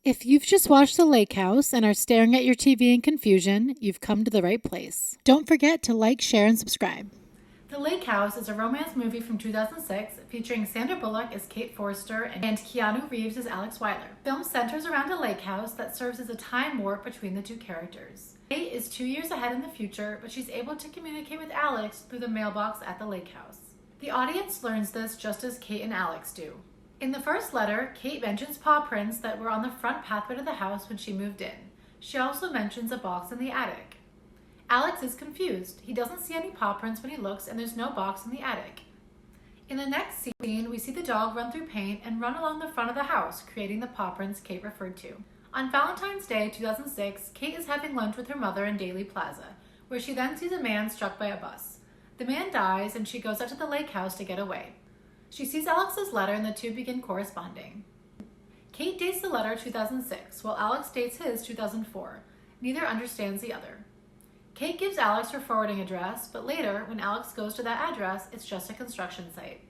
If you've just watched The Lake House and are staring at your TV in confusion, you've come to the right place. Don't forget to like, share, and subscribe. The Lake House is a romance movie from 2006 featuring Sandra Bullock as Kate Forster and Keanu Reaves as Alex Weiler. The film centers around a lake house that serves as a time warp between the two characters. Kate is 2 years ahead in the future, but she's able to communicate with Alex through the mailbox at the lake house. The audience learns this just as Kate and Alex do. In the first letter, Kate mentions paw prints that were on the front pathway to the house when she moved in. She also mentions a box in the attic. Alex is confused. He doesn't see any paw prints when he looks, and there's no box in the attic. In the next scene, we see the dog run through paint and run along the front of the house, creating the paw prints Kate referred to. On Valentine's Day 2006, Kate is having lunch with her mother in Daly Plaza, where she then sees a man struck by a bus. The man dies, and she goes out to the lake house to get away. She sees Alex's letter, and the two begin corresponding. Kate dates the letter 2006, while Alex dates his 2004. Neither understands the other. Kate gives Alex her forwarding address, but later, when Alex goes to that address, it's just a construction site.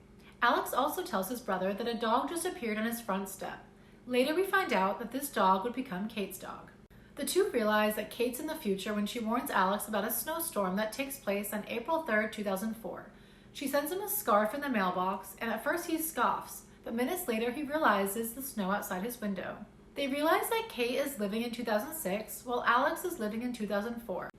Alex also tells his brother that a dog just appeared on his front step. Later, we find out that this dog would become Kate's dog. The two realize that Kate's in the future when she warns Alex about a snowstorm that takes place on April 3rd, 2004. She sends him a scarf in the mailbox, and at first he scoffs, but minutes later he realizes the snow outside his window. They realize that Kate is living in 2006, while Alex is living in 2004.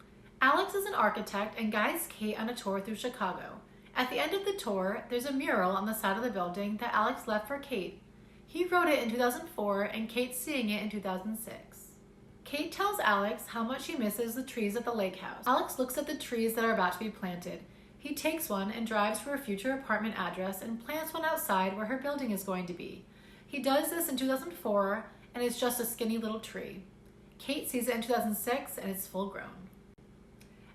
Alex is an architect and guides Kate on a tour through Chicago. At the end of the tour, there's a mural on the side of the building that Alex left for Kate. He wrote it in 2004, and Kate's seeing it in 2006. Kate tells Alex how much she misses the trees at the lake house. Alex looks at the trees that are about to be planted. He takes one and drives to her future apartment address and plants one outside where her building is going to be. He does this in 2004, and it's just a skinny little tree. Kate sees it in 2006, and it's full grown.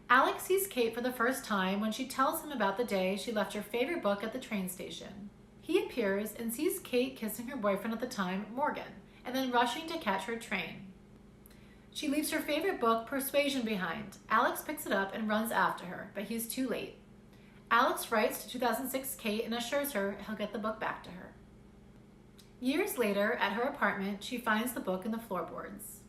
Alex sees Kate for the first time when she tells him about the day she left her favorite book at the train station. He appears and sees Kate kissing her boyfriend at the time, Morgan, and then rushing to catch her train. She leaves her favorite book, Persuasion, behind. Alex picks it up and runs after her, but he's too late. Alex writes to 2006 Kate and assures her he'll get the book back to her. Years later, at her apartment, she finds the book in the floorboards.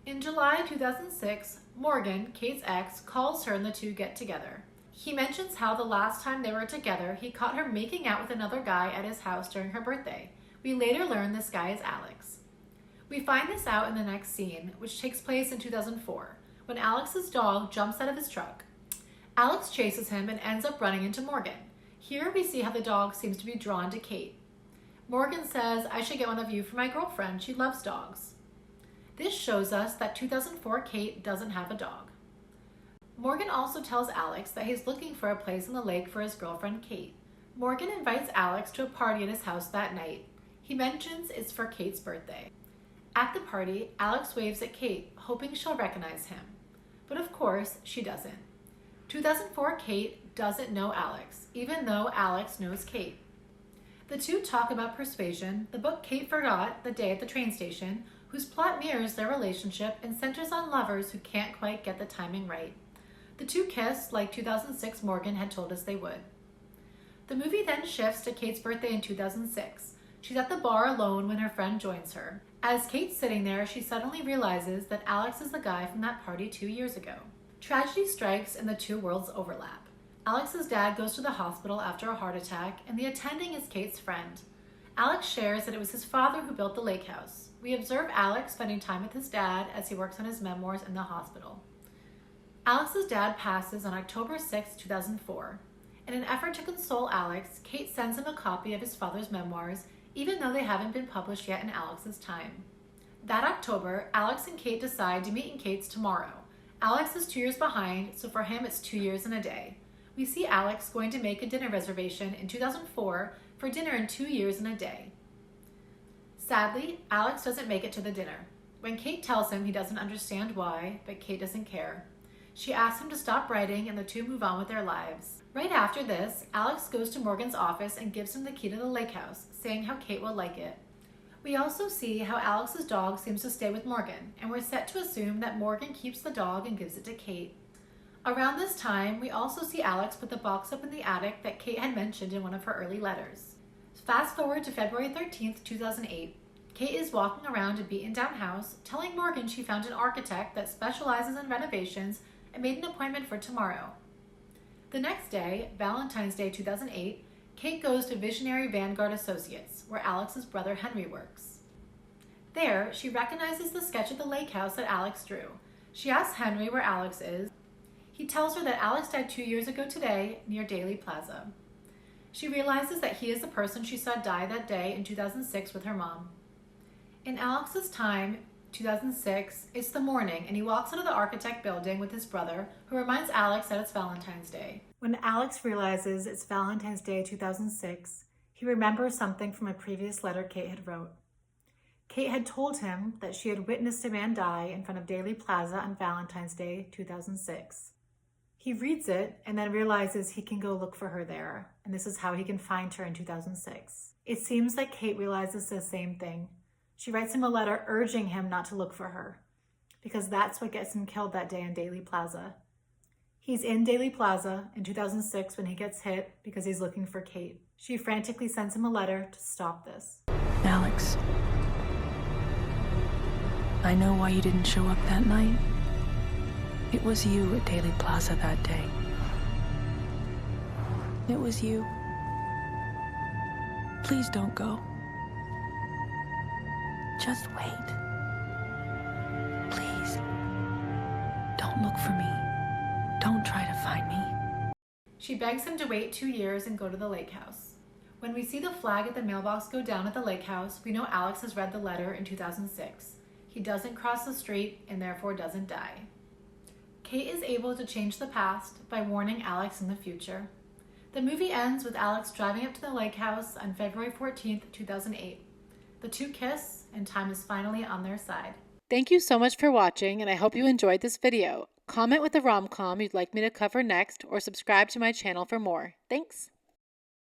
In July 2006, Morgan, Kate's ex, calls her and the two get together. He mentions how the last time they were together, he caught her making out with another guy at his house during her birthday. We later learn this guy is Alex. We find this out in the next scene, which takes place in 2004, when Alex's dog jumps out of his truck. Alex chases him and ends up running into Morgan. Here we see how the dog seems to be drawn to Kate. Morgan says, "I should get one of you for my girlfriend. She loves dogs." This shows us that 2004 Kate doesn't have a dog. Morgan also tells Alex that he's looking for a place in the lake for his girlfriend Kate. Morgan invites Alex to a party at his house that night. He mentions it's for Kate's birthday. At the party, Alex waves at Kate, hoping she'll recognize him. But of course, she doesn't. 2004 Kate doesn't know Alex, even though Alex knows Kate. The two talk about Persuasion, the book Kate forgot the day at the train station, whose plot mirrors their relationship and centers on lovers who can't quite get the timing right. The two kiss like 2006 Morgan had told us they would. The movie then shifts to Kate's birthday in 2006. She's at the bar alone when her friend joins her. As Kate's sitting there, she suddenly realizes that Alex is the guy from that party 2 years ago. Tragedy strikes and the two worlds overlap. Alex's dad goes to the hospital after a heart attack, and the attending is Kate's friend. Alex shares that it was his father who built the lake house. We observe Alex spending time with his dad as he works on his memoirs in the hospital. Alex's dad passes on October 6, 2004. In an effort to console Alex, Kate sends him a copy of his father's memoirs, even though they haven't been published yet in Alex's time. That October, Alex and Kate decide to meet in Kate's tomorrow. Alex is 2 years behind, so for him it's 2 years and a day. We see Alex going to make a dinner reservation in 2004 for dinner in 2 years and a day. Sadly, Alex doesn't make it to the dinner. When Kate tells him, he doesn't understand why, but Kate doesn't care. She asks him to stop writing, and the two move on with their lives. Right after this, Alex goes to Morgan's office and gives him the key to the lake house, saying how Kate will like it. We also see how Alex's dog seems to stay with Morgan, and we're set to assume that Morgan keeps the dog and gives it to Kate. Around this time, we also see Alex put the box up in the attic that Kate had mentioned in one of her early letters. Fast forward to February 13th, 2008. Kate is walking around a beaten-down house, telling Morgan she found an architect that specializes in renovations and made an appointment for tomorrow. The next day, Valentine's Day 2008, Kate goes to Visionary Vanguard Associates, where Alex's brother Henry works. There, she recognizes the sketch of the lake house that Alex drew. She asks Henry where Alex is. He tells her that Alex died 2 years ago today near Daley Plaza. She realizes that he is the person she saw die that day in 2006 with her mom. In Alex's time, 2006, it's the morning, and he walks out of the architect building with his brother, who reminds Alex that it's Valentine's Day. When Alex realizes it's Valentine's Day 2006, he remembers something from a previous letter Kate had wrote. Kate had told him that she had witnessed a man die in front of Daley Plaza on Valentine's Day 2006. He reads it and then realizes he can go look for her there, and this is how he can find her in 2006. It seems like Kate realizes the same thing. She writes him a letter urging him not to look for her, because that's what gets him killed that day in Daley Plaza. He's in Daley Plaza in 2006 when he gets hit because he's looking for Kate. She frantically sends him a letter to stop this. Alex, I know why you didn't show up that night. It was you at Daley Plaza that day. It was you. Please don't go. Just wait. Please. Don't look for me. Don't try to find me. She begs him to wait 2 years and go to the lake house. When we see the flag at the mailbox go down at the lake house, we know Alex has read the letter in 2006. He doesn't cross the street and therefore doesn't die. Kate is able to change the past by warning Alex in the future. The movie ends with Alex driving up to the lake house on February 14th, 2008. The two kiss, and time is finally on their side. Thank you so much for watching, and I hope you enjoyed this video. Comment with a rom-com you'd like me to cover next, or subscribe to my channel for more. Thanks!